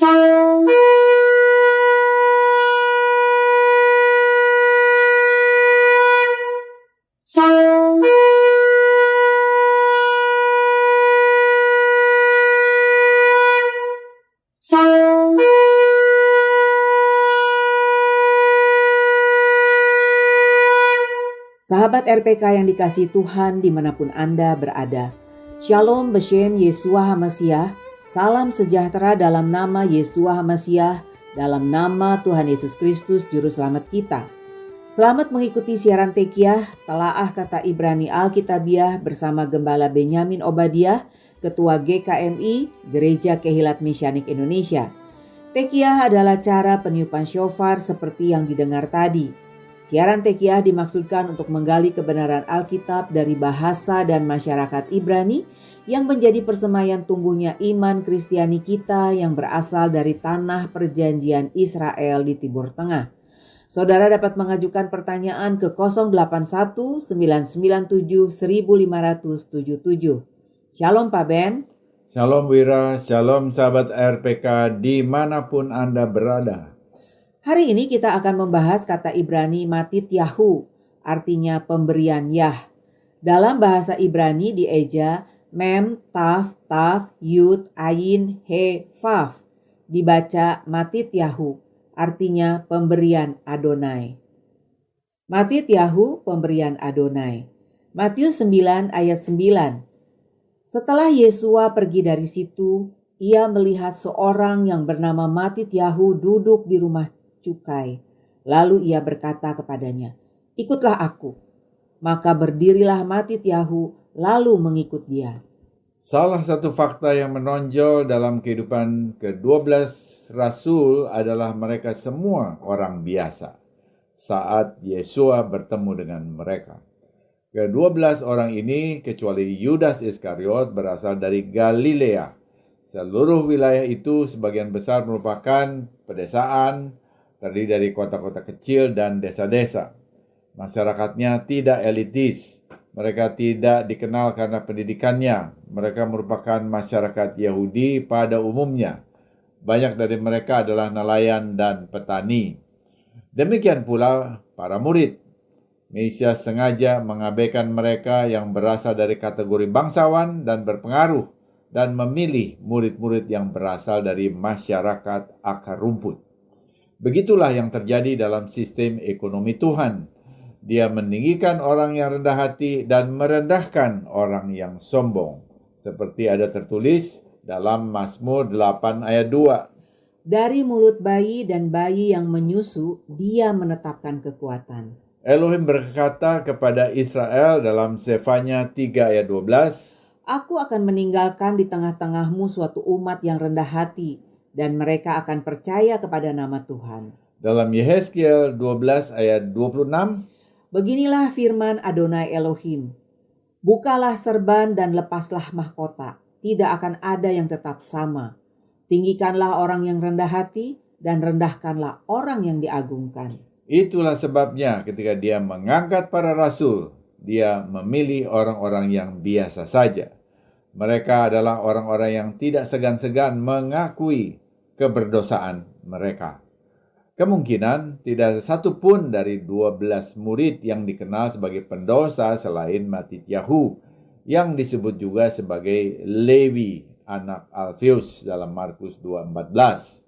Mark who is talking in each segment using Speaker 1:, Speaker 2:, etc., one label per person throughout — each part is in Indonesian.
Speaker 1: Sahabat RPK yang dikasihi Tuhan dimanapun Anda berada. Shalom Beshem Yeshua HaMashiach. Salam sejahtera dalam nama Yeshua HaMashiach, dalam nama Tuhan Yesus Kristus Juru Selamat kita. Selamat mengikuti siaran Tekiah, Telaah Kata Ibrani Alkitabiah bersama Gembala Benyamin Obadiah, Ketua GKMI, Gereja Kehilat Mesianik Indonesia. Tekiah adalah cara peniupan shofar seperti yang didengar tadi. Siaran Tekiah dimaksudkan untuk menggali kebenaran Alkitab dari bahasa dan masyarakat Ibrani yang menjadi persemaian tumbuhnya iman Kristiani kita yang berasal dari tanah perjanjian Israel di Timur Tengah. Saudara dapat mengajukan pertanyaan ke 081 997 1577. Shalom Pak Ben.
Speaker 2: Shalom Wira, shalom sahabat RPK dimanapun Anda berada.
Speaker 1: Hari ini kita akan membahas kata Ibrani Matityahu, artinya pemberian Yah. Dalam bahasa Ibrani dieja Mem, Taf, Yud, Ayin, He, Faf. Dibaca Matityahu, artinya pemberian Adonai. Matityahu, pemberian Adonai. Matius 9 ayat 9. Setelah Yesua pergi dari situ, ia melihat seorang yang bernama Matityahu duduk di rumah cukai. Lalu ia berkata kepadanya, "Ikutlah aku." Maka berdirilah Matityahu lalu mengikut dia.
Speaker 2: Salah satu fakta yang menonjol dalam kehidupan ke-12 Rasul adalah mereka semua orang biasa saat Yesua bertemu dengan mereka. Ke-12 orang ini kecuali Yudas Iskariot berasal dari Galilea. Seluruh wilayah itu sebagian besar merupakan pedesaan, terdiri dari kota-kota kecil dan desa-desa. Masyarakatnya tidak elitis. Mereka tidak dikenal karena pendidikannya. Mereka merupakan masyarakat Yahudi pada umumnya. Banyak dari mereka adalah nelayan dan petani. Demikian pula para murid. Mesias sengaja mengabaikan mereka yang berasal dari kategori bangsawan dan berpengaruh dan memilih murid-murid yang berasal dari masyarakat akar rumput. Begitulah yang terjadi dalam sistem ekonomi Tuhan. Dia meninggikan orang yang rendah hati dan merendahkan orang yang sombong. Seperti ada tertulis dalam Mazmur 8 ayat 2.
Speaker 1: Dari mulut bayi dan bayi yang menyusu, dia menetapkan kekuatan.
Speaker 2: Elohim berkata kepada Israel dalam Sefanya 3 ayat 12.
Speaker 1: Aku akan meninggalkan di tengah-tengahmu suatu umat yang rendah hati, dan mereka akan percaya kepada nama Tuhan.
Speaker 2: Dalam Yehezkiel 12 ayat 26.
Speaker 1: Beginilah firman Adonai Elohim. Bukalah serban dan lepaslah mahkota. Tidak akan ada yang tetap sama. Tinggikanlah orang yang rendah hati dan rendahkanlah orang yang diagungkan.
Speaker 2: Itulah sebabnya ketika dia mengangkat para rasul, dia memilih orang-orang yang biasa saja. Mereka adalah orang-orang yang tidak segan-segan mengakui keberdosaan mereka. Kemungkinan tidak ada satupun dari 12 murid yang dikenal sebagai pendosa selain Matityahu, yang disebut juga sebagai Lewi, anak Alfeus dalam Markus 2:14.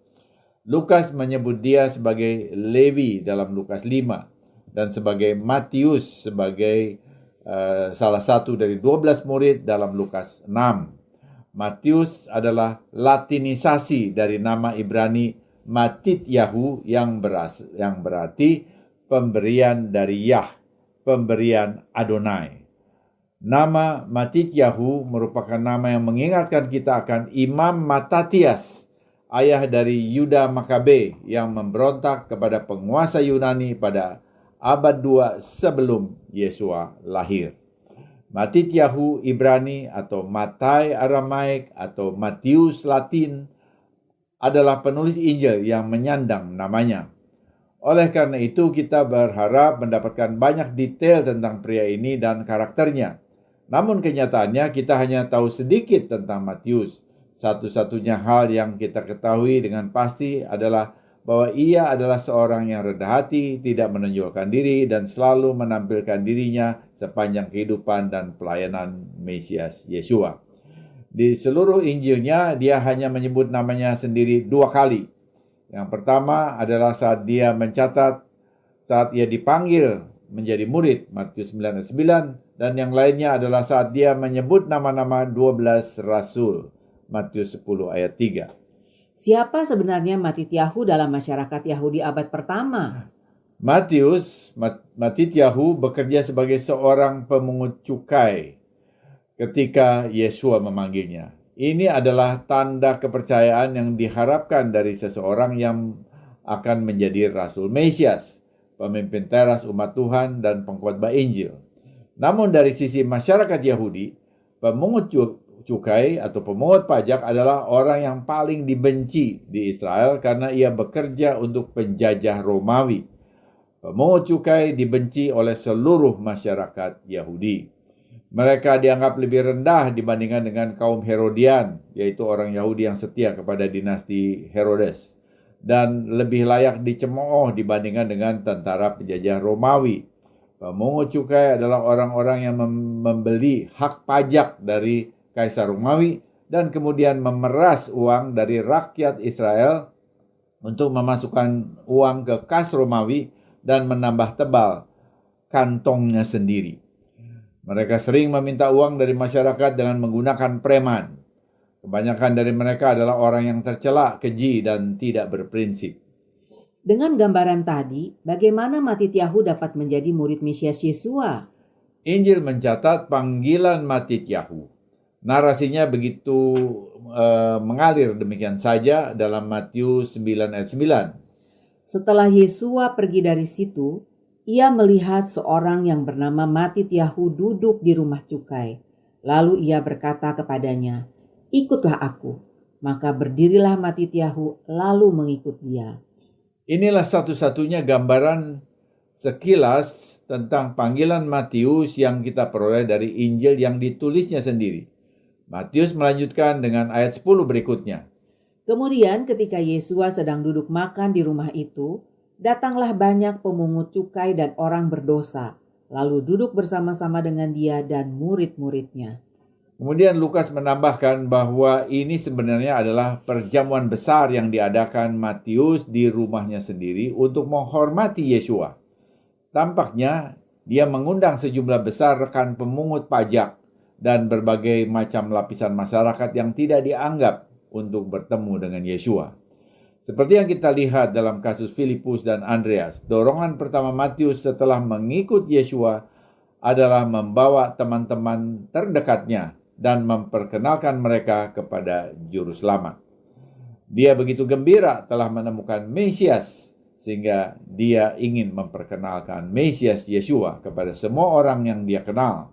Speaker 2: Lukas menyebut dia sebagai Lewi dalam Lukas 5 dan sebagai Matius sebagai salah satu dari 12 murid dalam Lukas 6. Matius adalah latinisasi dari nama Ibrani Matityahu yang berarti pemberian dari Yah, pemberian Adonai. Nama Matityahu merupakan nama yang mengingatkan kita akan Imam Matatias, ayah dari Yuda Makabe yang memberontak kepada penguasa Yunani pada abad 2 sebelum Yesua lahir. Matityahu Ibrani atau Matai Aramaik atau Matius Latin adalah penulis Injil yang menyandang namanya. Oleh karena itu kita berharap mendapatkan banyak detail tentang pria ini dan karakternya. Namun kenyataannya kita hanya tahu sedikit tentang Matius. Satu-satunya hal yang kita ketahui dengan pasti adalah bahwa ia adalah seorang yang rendah hati, tidak menonjolkan diri, dan selalu menampilkan dirinya sepanjang kehidupan dan pelayanan Mesias Yeshua. Di seluruh Injilnya, dia hanya menyebut namanya sendiri 2 kali. Yang pertama adalah saat dia mencatat saat ia dipanggil menjadi murid, Matius 9 ayat 9, dan yang lainnya adalah saat dia menyebut nama-nama 12 rasul, Matius 10 ayat 3.
Speaker 1: Siapa sebenarnya Matityahu dalam masyarakat Yahudi abad pertama?
Speaker 2: Matityahu bekerja sebagai seorang pemungut cukai ketika Yeshua memanggilnya. Ini adalah tanda kepercayaan yang diharapkan dari seseorang yang akan menjadi Rasul Mesias, pemimpin teras umat Tuhan, dan pengkhotbah Injil. Namun dari sisi masyarakat Yahudi, pemungut cukai atau pemungut pajak adalah orang yang paling dibenci di Israel karena ia bekerja untuk penjajah Romawi. Pemungut cukai dibenci oleh seluruh masyarakat Yahudi. Mereka dianggap lebih rendah dibandingkan dengan kaum Herodian, yaitu orang Yahudi yang setia kepada dinasti Herodes, dan lebih layak dicemooh dibandingkan dengan tentara penjajah Romawi. Pemungut cukai adalah orang-orang yang membeli hak pajak dari Kaisar Romawi dan kemudian memeras uang dari rakyat Israel untuk memasukkan uang ke kas Romawi dan menambah tebal kantongnya sendiri. Mereka sering meminta uang dari masyarakat dengan menggunakan preman. Kebanyakan dari mereka adalah orang yang tercela, keji, dan tidak berprinsip.
Speaker 1: Dengan gambaran tadi, bagaimana Matityahu dapat menjadi murid Mesias Yeshua?
Speaker 2: Injil mencatat panggilan Matityahu. Narasinya begitu mengalir demikian saja dalam Matius 9 ayat 9.
Speaker 1: Setelah Yeshua pergi dari situ, ia melihat seorang yang bernama Matityahu duduk di rumah cukai. Lalu ia berkata kepadanya, "Ikutlah aku." Maka berdirilah Matityahu lalu mengikut dia.
Speaker 2: Inilah satu-satunya gambaran sekilas tentang panggilan Matius yang kita peroleh dari Injil yang ditulisnya sendiri. Matius melanjutkan dengan ayat 10 berikutnya.
Speaker 1: Kemudian ketika Yeshua sedang duduk makan di rumah itu, datanglah banyak pemungut cukai dan orang berdosa, lalu duduk bersama-sama dengan dia dan murid-muridnya.
Speaker 2: Kemudian Lukas menambahkan bahwa ini sebenarnya adalah perjamuan besar yang diadakan Matius di rumahnya sendiri untuk menghormati Yeshua. Tampaknya dia mengundang sejumlah besar rekan pemungut pajak dan berbagai macam lapisan masyarakat yang tidak dianggap untuk bertemu dengan Yeshua. Seperti yang kita lihat dalam kasus Filipus dan Andreas, dorongan pertama Matius setelah mengikut Yeshua adalah membawa teman-teman terdekatnya dan memperkenalkan mereka kepada Juru Selamat. Dia begitu gembira telah menemukan Mesias, sehingga dia ingin memperkenalkan Mesias Yeshua kepada semua orang yang dia kenal.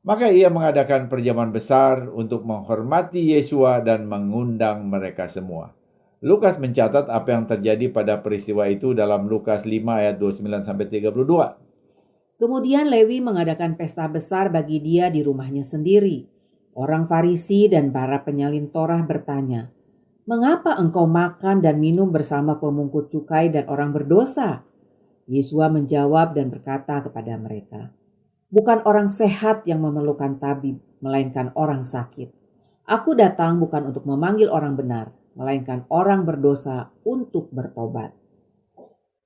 Speaker 2: Maka ia mengadakan perjamuan besar untuk menghormati Yeshua dan mengundang mereka semua. Lukas mencatat apa yang terjadi pada peristiwa itu dalam Lukas 5 ayat 29-32.
Speaker 1: Kemudian Lewi mengadakan pesta besar bagi dia di rumahnya sendiri. Orang Farisi dan para penyalin Torah bertanya, "Mengapa engkau makan dan minum bersama pemungut cukai dan orang berdosa?" Yeshua menjawab dan berkata kepada mereka, "Bukan orang sehat yang memerlukan tabib, melainkan orang sakit. Aku datang bukan untuk memanggil orang benar, melainkan orang berdosa untuk bertobat."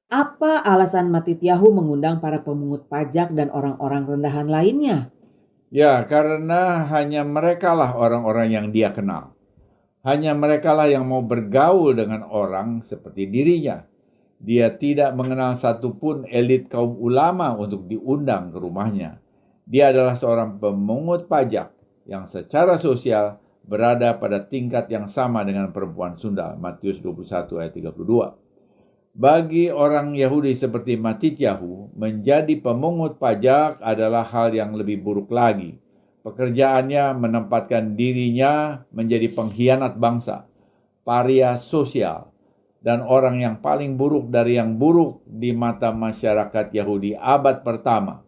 Speaker 1: Apa alasan Matityahu mengundang para pemungut pajak dan orang-orang rendahan lainnya?
Speaker 2: Ya, karena hanya merekalah orang-orang yang dia kenal. Hanya merekalah yang mau bergaul dengan orang seperti dirinya. Dia tidak mengenal satupun elit kaum ulama untuk diundang ke rumahnya. Dia adalah seorang pemungut pajak yang secara sosial berada pada tingkat yang sama dengan perempuan Sunda, Matius 21 ayat 32. Bagi orang Yahudi seperti Matityahu, menjadi pemungut pajak adalah hal yang lebih buruk lagi. Pekerjaannya menempatkan dirinya menjadi pengkhianat bangsa, paria sosial, dan orang yang paling buruk dari yang buruk di mata masyarakat Yahudi abad pertama.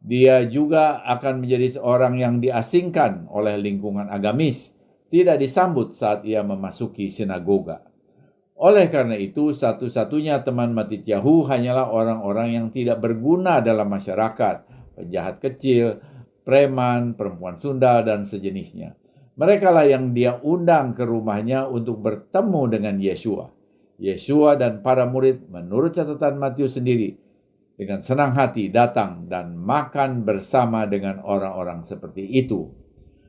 Speaker 2: Dia juga akan menjadi seorang yang diasingkan oleh lingkungan agamis tidak disambut saat ia memasuki sinagoga. Oleh karena itu, satu-satunya teman Matityahu hanyalah orang-orang yang tidak berguna dalam masyarakat, penjahat kecil, preman, perempuan sundal, dan sejenisnya. Mereka lah yang dia undang ke rumahnya untuk bertemu dengan Yesua. Yesua dan para murid, menurut catatan Matius sendiri, dengan senang hati datang dan makan bersama dengan orang-orang seperti itu.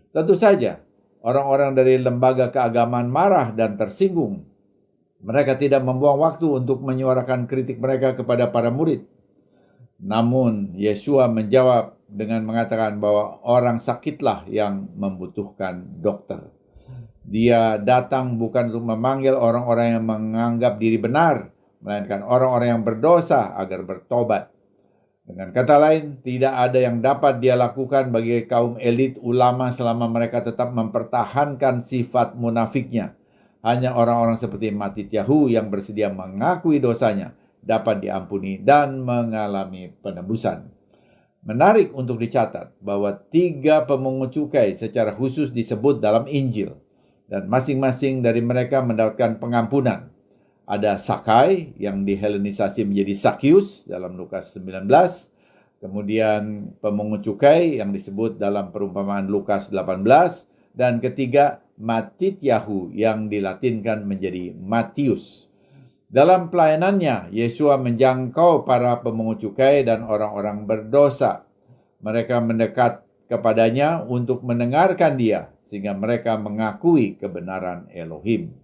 Speaker 2: Tentu saja, orang-orang dari lembaga keagamaan marah dan tersinggung. Mereka tidak membuang waktu untuk menyuarakan kritik mereka kepada para murid. Namun, Yesua menjawab dengan mengatakan bahwa orang sakitlah yang membutuhkan dokter. Dia datang bukan untuk memanggil orang-orang yang menganggap diri benar, melainkan orang-orang yang berdosa agar bertobat. Dengan kata lain, tidak ada yang dapat dia lakukan bagi kaum elit ulama selama mereka tetap mempertahankan sifat munafiknya. Hanya orang-orang seperti Matityahu yang bersedia mengakui dosanya dapat diampuni dan mengalami penebusan. Menarik untuk dicatat bahwa 3 pemungut cukai secara khusus disebut dalam Injil, dan masing-masing dari mereka mendapatkan pengampunan. Ada Sakai yang dihelenisasi menjadi Sakius dalam Lukas 19, kemudian pemungut cukai yang disebut dalam perumpamaan Lukas 18, dan ketiga Matityahu yang dilatinkan menjadi Matius. Dalam pelayanannya, Yesua menjangkau para pemungut cukai dan orang-orang berdosa. Mereka mendekat kepadanya untuk mendengarkan dia, sehingga mereka mengakui kebenaran Elohim.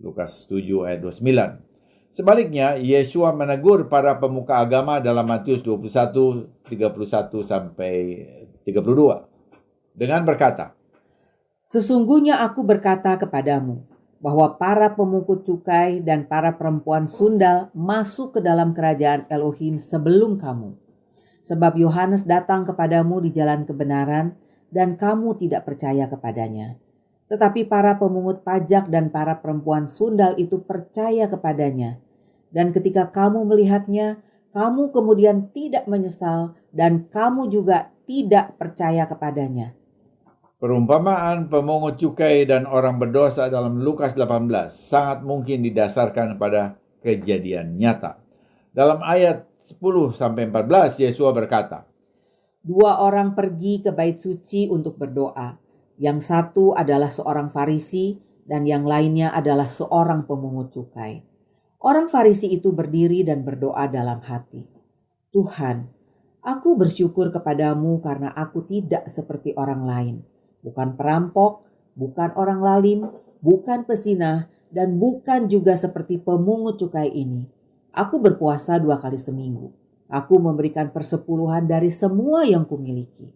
Speaker 2: Lukas 7 ayat 29. Sebaliknya, Yesua menegur para pemuka agama dalam Matius 21, 31 sampai 32 dengan berkata,
Speaker 1: Sesungguhnya aku berkata kepadamu, bahwa para pemungut cukai dan para perempuan sundal masuk ke dalam kerajaan Elohim sebelum kamu. Sebab Yohanes datang kepadamu di jalan kebenaran, dan kamu tidak percaya kepadanya. Tetapi para pemungut pajak dan para perempuan sundal itu percaya kepadanya. Dan ketika kamu melihatnya, kamu kemudian tidak menyesal, dan kamu juga tidak percaya kepadanya.
Speaker 2: Perumpamaan pemungut cukai dan orang berdosa dalam Lukas 18 sangat mungkin didasarkan pada kejadian nyata. Dalam ayat 10-14, Yesua berkata,
Speaker 1: 2 orang pergi ke bait suci untuk berdoa. Yang satu adalah seorang Farisi dan yang lainnya adalah seorang pemungut cukai. Orang Farisi itu berdiri dan berdoa dalam hati. Tuhan, aku bersyukur kepadamu karena aku tidak seperti orang lain. Bukan perampok, bukan orang lalim, bukan pezinah, dan bukan juga seperti pemungut cukai ini. Aku berpuasa 2 kali seminggu. Aku memberikan persepuluhan dari semua yang kumiliki.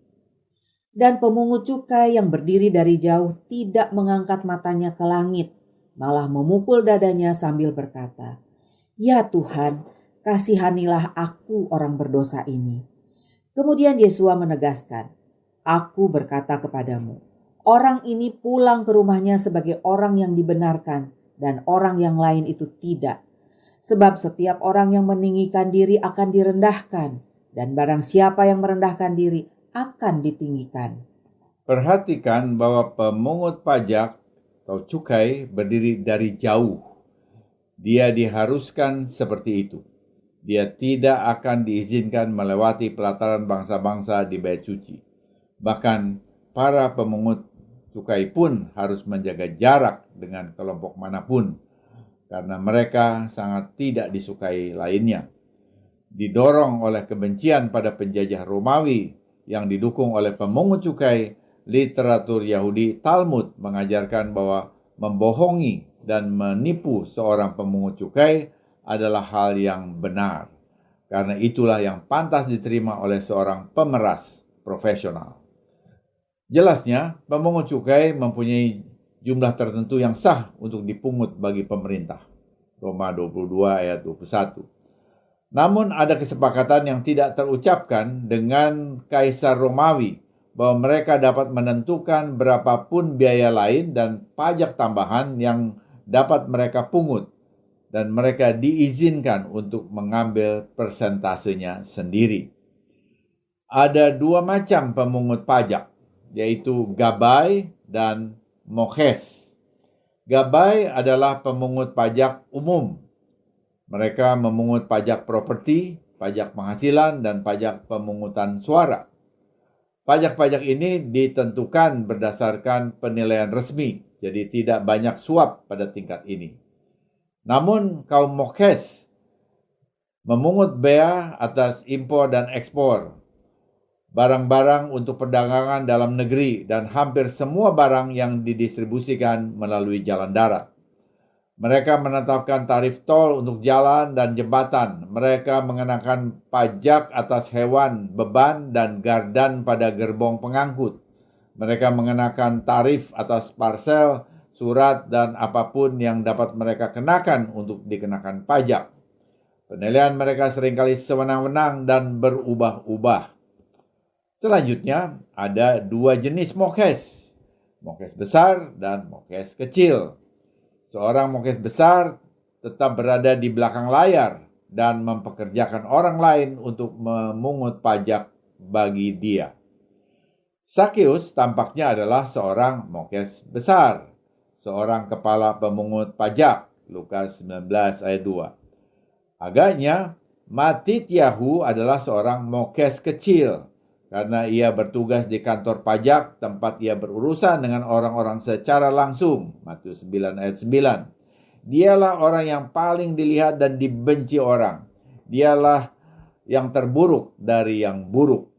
Speaker 1: Dan pemungut cukai yang berdiri dari jauh tidak mengangkat matanya ke langit, malah memukul dadanya sambil berkata, Ya Tuhan, kasihanilah aku orang berdosa ini. Kemudian Yesua menegaskan, Aku berkata kepadamu, orang ini pulang ke rumahnya sebagai orang yang dibenarkan dan orang yang lain itu tidak. Sebab setiap orang yang meninggikan diri akan direndahkan dan barang siapa yang merendahkan diri akan ditinggikan.
Speaker 2: Perhatikan bahwa pemungut pajak atau cukai berdiri dari jauh. Dia diharuskan seperti itu. Dia tidak akan diizinkan melewati pelataran bangsa-bangsa di bait suci. Bahkan para pemungut cukai pun harus menjaga jarak dengan kelompok manapun, karena mereka sangat tidak disukai lainnya. Didorong oleh kebencian pada penjajah Romawi yang didukung oleh pemungut cukai, literatur Yahudi Talmud mengajarkan bahwa membohongi dan menipu seorang pemungut cukai adalah hal yang benar. Karena itulah yang pantas diterima oleh seorang pemeras profesional. Jelasnya, pemungut cukai mempunyai jumlah tertentu yang sah untuk dipungut bagi pemerintah. Roma 22 ayat 21. Namun ada kesepakatan yang tidak terucapkan dengan Kaisar Romawi bahwa mereka dapat menentukan berapapun biaya lain dan pajak tambahan yang dapat mereka pungut, dan mereka diizinkan untuk mengambil persentasenya sendiri. Ada 2 macam pemungut pajak, yaitu gabai dan mokhes. Gabai adalah pemungut pajak umum. Mereka memungut pajak properti, pajak penghasilan, dan pajak pemungutan suara. Pajak-pajak ini ditentukan berdasarkan penilaian resmi, jadi tidak banyak suap pada tingkat ini. Namun kaum mokhes memungut bea atas impor dan ekspor, barang-barang untuk perdagangan dalam negeri, dan hampir semua barang yang didistribusikan melalui jalan darat. Mereka menetapkan tarif tol untuk jalan dan jembatan. Mereka mengenakan pajak atas hewan, beban, dan gardan pada gerbong pengangkut. Mereka mengenakan tarif atas parsel, surat, dan apapun yang dapat mereka kenakan untuk dikenakan pajak. Penilaian mereka seringkali sewenang-wenang dan berubah-ubah. Selanjutnya, ada dua jenis mokhes. Mokhes besar dan mokhes kecil. Seorang mokhes besar tetap berada di belakang layar dan mempekerjakan orang lain untuk memungut pajak bagi dia. Sakeus tampaknya adalah seorang mokhes besar, seorang kepala pemungut pajak, Lukas 19 ayat 2. Agaknya, Matityahu adalah seorang mokhes kecil, karena ia bertugas di kantor pajak tempat ia berurusan dengan orang-orang secara langsung. Matius 9 ayat 9. Dialah orang yang paling dilihat dan dibenci orang. Dialah yang terburuk dari yang buruk.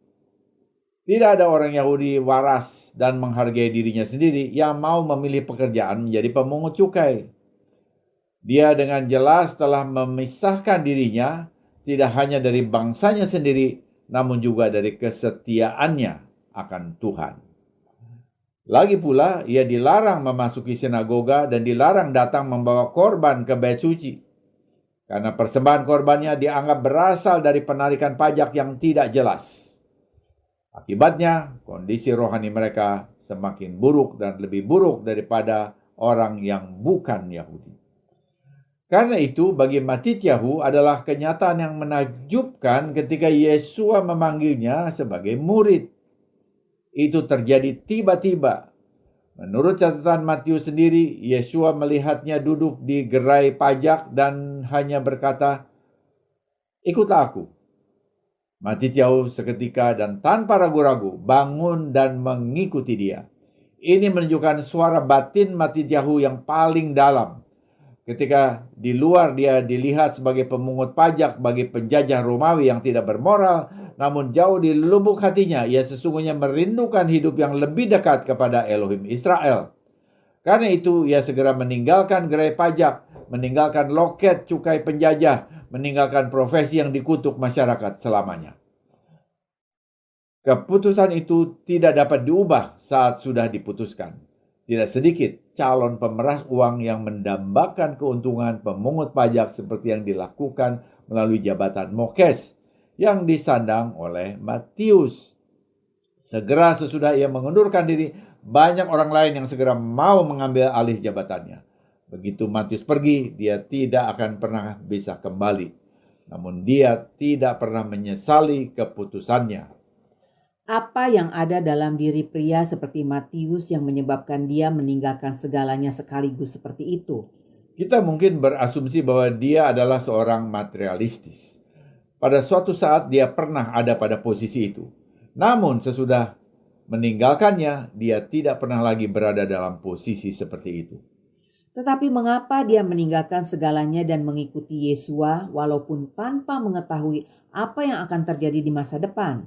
Speaker 2: Tidak ada orang Yahudi waras dan menghargai dirinya sendiri yang mau memilih pekerjaan menjadi pemungut cukai. Dia dengan jelas telah memisahkan dirinya tidak hanya dari bangsanya sendiri, namun juga dari kesetiaannya akan Tuhan. Lagi pula, ia dilarang memasuki sinagoga dan dilarang datang membawa korban ke bait suci. Karena persembahan korbannya dianggap berasal dari penarikan pajak yang tidak jelas. Akibatnya, kondisi rohani mereka semakin buruk dan lebih buruk daripada orang yang bukan Yahudi. Karena itu, bagi Matityahu adalah kenyataan yang menakjubkan ketika Yesua memanggilnya sebagai murid. Itu terjadi tiba-tiba. Menurut catatan Matius sendiri, Yesua melihatnya duduk di gerai pajak dan hanya berkata, "Ikutlah aku." Matityahu seketika dan tanpa ragu-ragu bangun dan mengikuti dia. Ini menunjukkan suara batin Matityahu yang paling dalam. Ketika di luar dia dilihat sebagai pemungut pajak bagi penjajah Romawi yang tidak bermoral, namun jauh di lubuk hatinya ia sesungguhnya merindukan hidup yang lebih dekat kepada Elohim Israel. Karena itu ia segera meninggalkan gerai pajak, meninggalkan loket cukai penjajah, meninggalkan profesi yang dikutuk masyarakat selamanya. Keputusan itu tidak dapat diubah saat sudah diputuskan. Tidak sedikit calon pemeras uang yang mendambakan keuntungan pemungut pajak seperti yang dilakukan melalui jabatan mokhes yang disandang oleh Matius. Segera sesudah ia mengundurkan diri, banyak orang lain yang segera mau mengambil alih jabatannya. Begitu Matius pergi, dia tidak akan pernah bisa kembali. Namun dia tidak pernah menyesali keputusannya.
Speaker 1: Apa yang ada dalam diri pria seperti Matius yang menyebabkan dia meninggalkan segalanya sekaligus seperti itu?
Speaker 2: Kita mungkin berasumsi bahwa dia adalah seorang materialistis. Pada suatu saat dia pernah ada pada posisi itu. Namun sesudah meninggalkannya, dia tidak pernah lagi berada dalam posisi seperti itu.
Speaker 1: Tetapi mengapa dia meninggalkan segalanya dan mengikuti Yesua walaupun tanpa mengetahui apa yang akan terjadi di masa depan?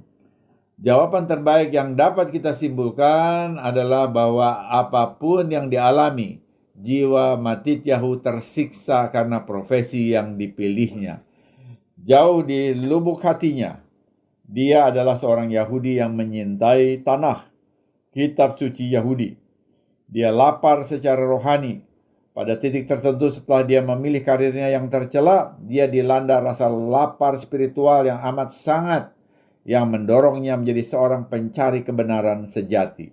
Speaker 2: Jawaban terbaik yang dapat kita simpulkan adalah bahwa apapun yang dialami, jiwa Matityahu tersiksa karena profesi yang dipilihnya. Jauh di lubuk hatinya, dia adalah seorang Yahudi yang menyintai tanah, kitab suci Yahudi. Dia lapar secara rohani. Pada titik tertentu setelah dia memilih karirnya yang tercela, dia dilanda rasa lapar spiritual yang amat sangat, yang mendorongnya menjadi seorang pencari kebenaran sejati.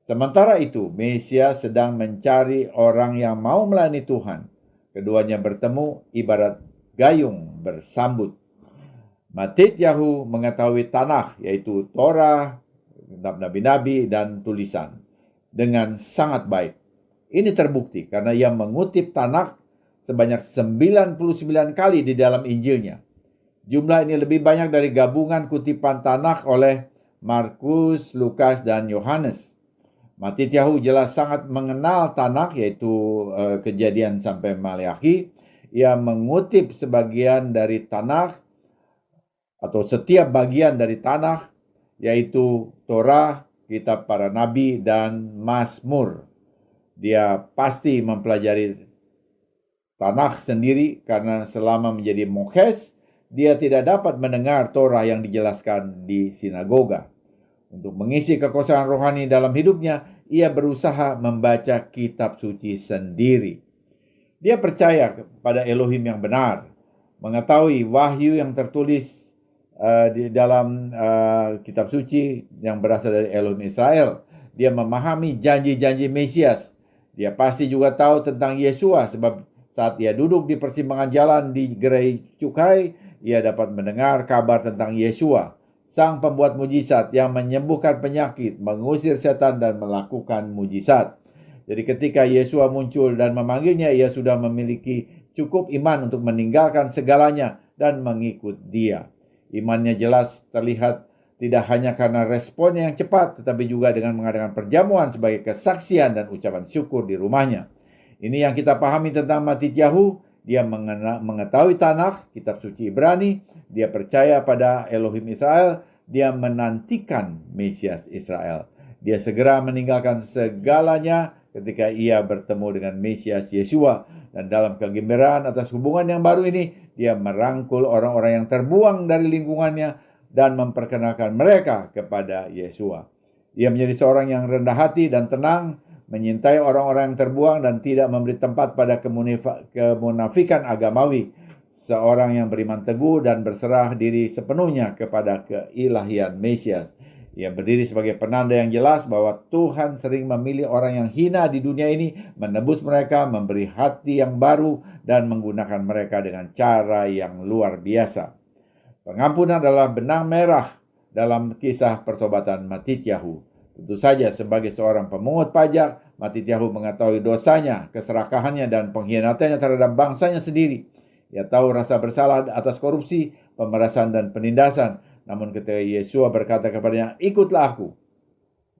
Speaker 2: Sementara itu, Mesias sedang mencari orang yang mau melayani Tuhan. Keduanya bertemu ibarat gayung bersambut. Matityahu mengetahui tanah, yaitu Torah, kitab nabi-nabi, dan tulisan. dengan sangat baik. Ini terbukti karena ia mengutip Tanakh sebanyak 99 kali di dalam Injilnya. Jumlah ini lebih banyak dari gabungan kutipan Tanakh oleh Markus, Lukas, dan Yohanes. Matityahu jelas sangat mengenal Tanakh, yaitu Kejadian sampai Maleakhi. Ia mengutip sebagian dari Tanakh atau setiap bagian dari Tanakh, yaitu Torah, kitab para nabi, dan Mazmur. Dia pasti mempelajari Tanakh sendiri karena selama menjadi mokhes, dia tidak dapat mendengar Torah yang dijelaskan di sinagoga. Untuk mengisi kekosongan rohani dalam hidupnya, ia berusaha membaca kitab suci sendiri. Dia percaya pada Elohim yang benar, mengetahui wahyu yang tertulis di dalam kitab suci yang berasal dari Elohim Israel. Dia memahami janji-janji Mesias. Dia pasti juga tahu tentang Yesua, sebab saat ia duduk di persimpangan jalan di gerai cukai, ia dapat mendengar kabar tentang Yesua, sang pembuat mujizat yang menyembuhkan penyakit, mengusir setan, dan melakukan mujizat. Jadi ketika Yesua muncul dan memanggilnya, ia sudah memiliki cukup iman untuk meninggalkan segalanya dan mengikut dia. Imannya jelas terlihat tidak hanya karena responnya yang cepat, tetapi juga dengan mengadakan perjamuan sebagai kesaksian dan ucapan syukur di rumahnya. Ini yang kita pahami tentang Matityahu. Dia mengetahui Tanakh, kitab suci Ibrani. Dia percaya pada Elohim Israel. Dia menantikan Mesias Israel. Dia segera meninggalkan segalanya ketika ia bertemu dengan Mesias Yesua. Dan dalam kegembiraan atas hubungan yang baru ini, dia merangkul orang-orang yang terbuang dari lingkungannya dan memperkenalkan mereka kepada Yesua. Ia menjadi seorang yang rendah hati dan tenang, menyintai orang-orang yang terbuang dan tidak memberi tempat pada kemunafikan agamawi. Seorang yang beriman teguh dan berserah diri sepenuhnya kepada keilahian Mesias. Ia berdiri sebagai penanda yang jelas bahwa Tuhan sering memilih orang yang hina di dunia ini, menebus mereka, memberi hati yang baru, dan menggunakan mereka dengan cara yang luar biasa. Pengampunan adalah benang merah dalam kisah pertobatan Matityahu. Tentu saja sebagai seorang pemungut pajak, Matityahu mengetahui dosanya, keserakahannya, dan pengkhianatannya terhadap bangsanya sendiri. Ia tahu rasa bersalah atas korupsi, pemerasan, dan penindasan. Namun ketika Yesua berkata kepadanya, "Ikutlah aku,"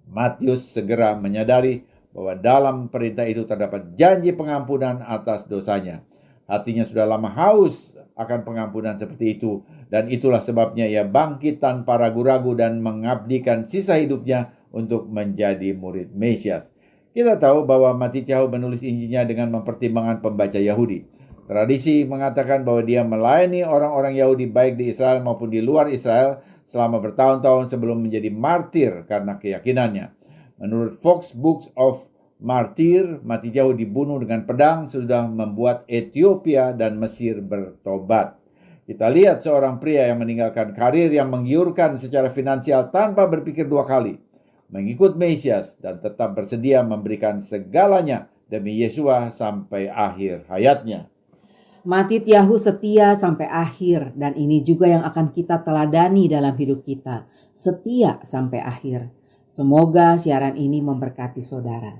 Speaker 2: Matius segera menyadari bahwa dalam perintah itu terdapat janji pengampunan atas dosanya. Hatinya sudah lama haus akan pengampunan seperti itu, dan itulah sebabnya ia bangkit tanpa ragu-ragu dan mengabdikan sisa hidupnya untuk menjadi murid Mesias. Kita tahu bahwa Matityahu menulis Injilnya dengan mempertimbangkan pembaca Yahudi. Tradisi mengatakan bahwa dia melayani orang-orang Yahudi baik di Israel maupun di luar Israel selama bertahun-tahun sebelum menjadi martir karena keyakinannya. Menurut Fox Books of Martyr, Matityahu dibunuh dengan pedang sudah membuat Ethiopia dan Mesir bertobat. Kita lihat seorang pria yang meninggalkan karir yang menggiurkan secara finansial tanpa berpikir dua kali, mengikut Mesias, dan tetap bersedia memberikan segalanya demi Yesua sampai akhir hayatnya.
Speaker 1: Matityahu setia sampai akhir, dan ini juga yang akan kita teladani dalam hidup kita. Setia sampai akhir. Semoga siaran ini memberkati saudara.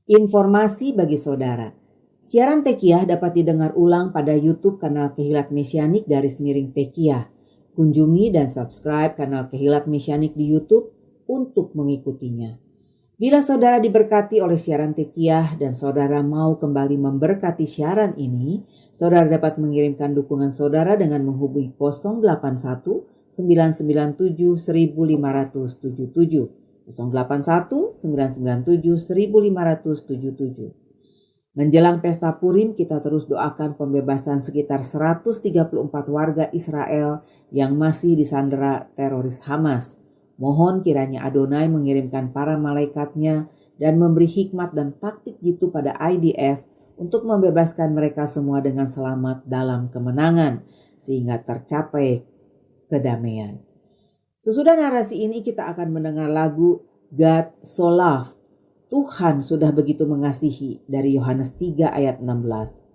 Speaker 1: Informasi bagi saudara. Siaran Tekiyah dapat didengar ulang pada YouTube kanal Kehilat Mesianik _Tekiyah. Kunjungi dan subscribe kanal Kehilat Mesianik di YouTube untuk mengikutinya. Bila saudara diberkati oleh siaran Tekiyah dan saudara mau kembali memberkati siaran ini, saudara dapat mengirimkan dukungan saudara dengan menghubungi 081 997 1577. 081 997 1577. Menjelang pesta Purim, kita terus doakan pembebasan sekitar 134 warga Israel yang masih disandera teroris Hamas. Mohon kiranya Adonai mengirimkan para malaikatnya dan memberi hikmat dan taktik jitu pada IDF untuk membebaskan mereka semua dengan selamat dalam kemenangan, sehingga tercapai kedamaian. Sesudah narasi ini kita akan mendengar lagu God So Loved, Tuhan sudah begitu mengasihi, dari Yohanes 3 ayat 16.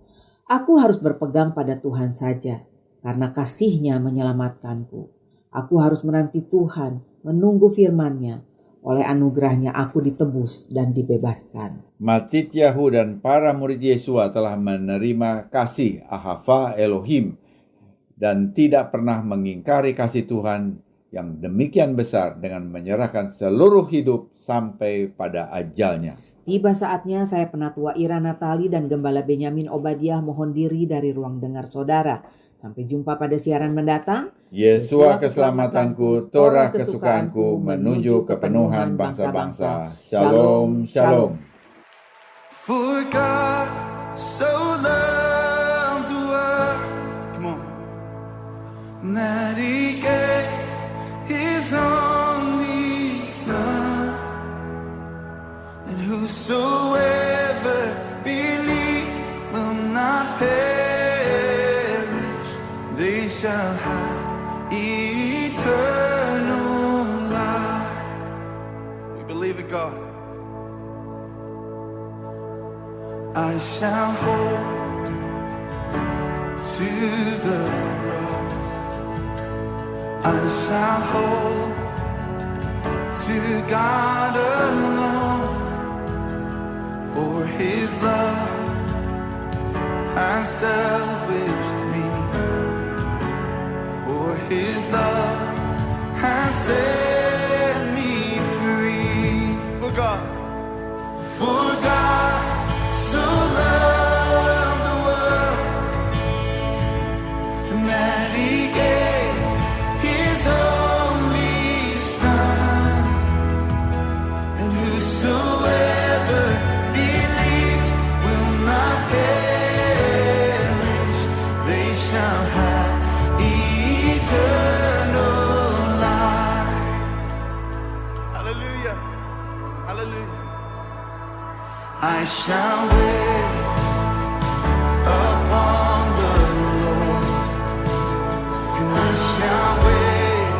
Speaker 1: Aku harus berpegang pada Tuhan saja, karena kasih-Nya menyelamatkanku. Aku harus menanti Tuhan, menunggu firman-Nya. Oleh anugerahnya aku ditebus dan dibebaskan.
Speaker 2: Matityahu dan para murid Yesua telah menerima kasih ahava Elohim dan tidak pernah mengingkari kasih Tuhan yang demikian besar dengan menyerahkan seluruh hidup sampai pada ajalnya.
Speaker 1: Tiba saatnya saya Penatua Ira Natali dan Gembala Benyamin Obadiah mohon diri dari ruang dengar saudara. Sampai jumpa pada siaran mendatang.
Speaker 2: Yesua keselamatanku, Torah kesukaanku, menuju kepenuhan bangsa-bangsa. Shalom, shalom.
Speaker 3: For God so loved the world, come on, that He gave His only Son, and whosoever believes will not perish, they shall have eternal life. We believe it, God. I shall hold to the cross. I shall hold to God alone, for His love has salvaged me, for His love has set me free. For God so loved the world that He gave His only Son, and whosoever believes will not perish, they shall have eternal life. Hallelujah, hallelujah. I shall wait upon the Lord, and I shall wait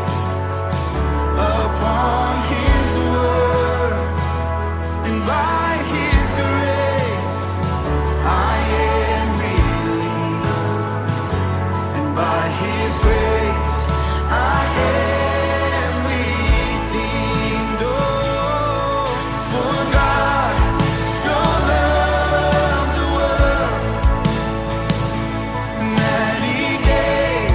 Speaker 3: upon His word, and by His grace I am released, and by His grace I am redeemed. Oh, for God so loved the world that He gave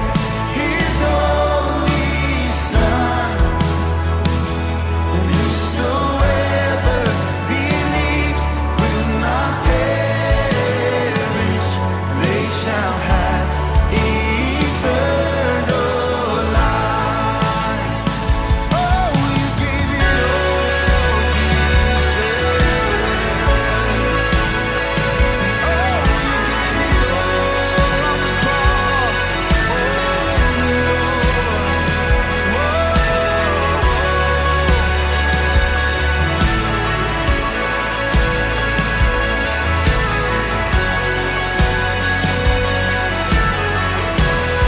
Speaker 3: His only Son, and whosoever believes will not perish, they shall have eternal life. Oh, You gave it all, Jesus.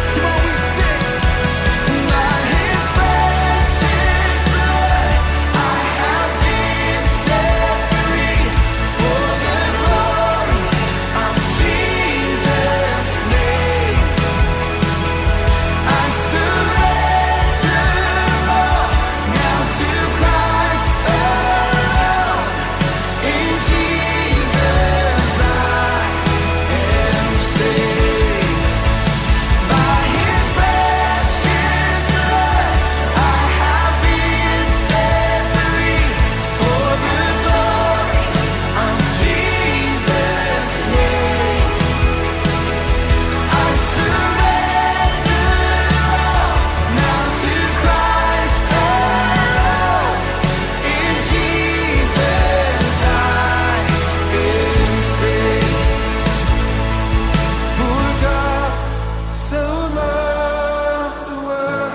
Speaker 3: Come on, we sing. By His precious blood, I have been set free, for the glory of Jesus' name. I surrender all now to Christ alone. In Jesus I am saved. By His precious blood, I have been set free, for the glory of Jesus' name. I surrender all now to Christ alone. In Jesus I am saved. For God so loved the world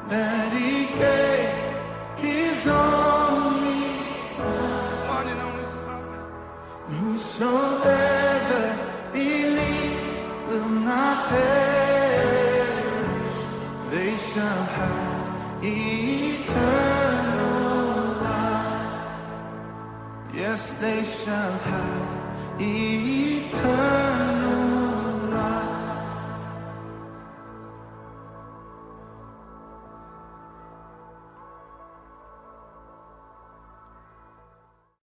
Speaker 3: that He gave His only one and only Son. Whosoever believes will not perish, they shall have eternal life. Yes, they shall have eternal